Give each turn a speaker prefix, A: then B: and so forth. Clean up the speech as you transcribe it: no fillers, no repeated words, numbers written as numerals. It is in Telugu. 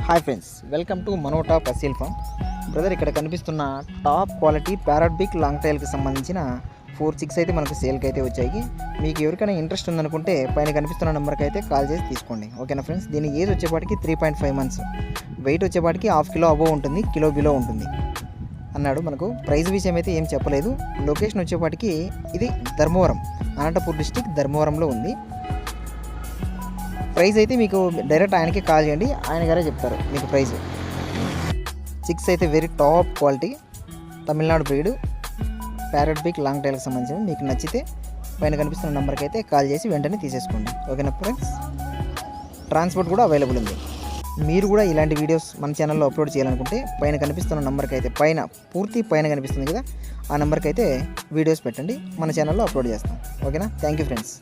A: హాయ్ ఫ్రెండ్స్, వెల్కమ్ టు మనోటా పసీల్ ఫామ్. బ్రదర్, ఇక్కడ కనిపిస్తున్న top quality parrot big long టైల్కి సంబంధించిన 4 6 అయితే మనకు సేల్కి అయితే వచ్చాయి. మీకు ఎవరికైనా ఇంట్రెస్ట్ ఉందనుకుంటే పైన కనిపిస్తున్న నెంబర్కి అయితే కాల్ చేసి తీసుకోండి. ఓకేనా ఫ్రెండ్స్. దీని ఏజ్ వచ్చేపాటికి 3.5 months, వెయిట్ వచ్చేపాటికి 1/2 kilo అబోవ్ ఉంటుంది, కిలో బిలో ఉంటుంది అన్నాడు. మనకు ప్రైస్ విషయం అయితే ఏం చెప్పలేదు. లొకేషన్ వచ్చేపాటికి ఇది ధర్మవరం, అనంతపూర్ డిస్టిక్ ధర్మవరంలో ఉంది. ప్రైస్ అయితే మీకు డైరెక్ట్ ఆయనకి కాల్ చేయండి, ఆయన గారే చెప్తారు మీకు ప్రైస్. 6 అయితే very top quality Tamil Nadu breed parrot big long టైల్కి సంబంధించి మీకు నచ్చితే పైన కనిపిస్తున్న నెంబర్కి అయితే కాల్ చేసి వెంటనే తీసేసుకోండి. ఓకేనా ఫ్రెండ్స్. ట్రాన్స్పోర్ట్ కూడా అవైలబుల్ ఉంది. మీరు కూడా ఇలాంటి వీడియోస్ మన ఛానల్లో అప్లోడ్ చేయాలనుకుంటే పైన కనిపిస్తున్న నెంబర్కి అయితే పూర్తి పైన కనిపిస్తుంది కదా, ఆ నెంబర్కి అయితే వీడియోస్ పెట్టండి, మన ఛానల్లో అప్లోడ్ చేస్తాం. ఓకేనా. Thank you friends.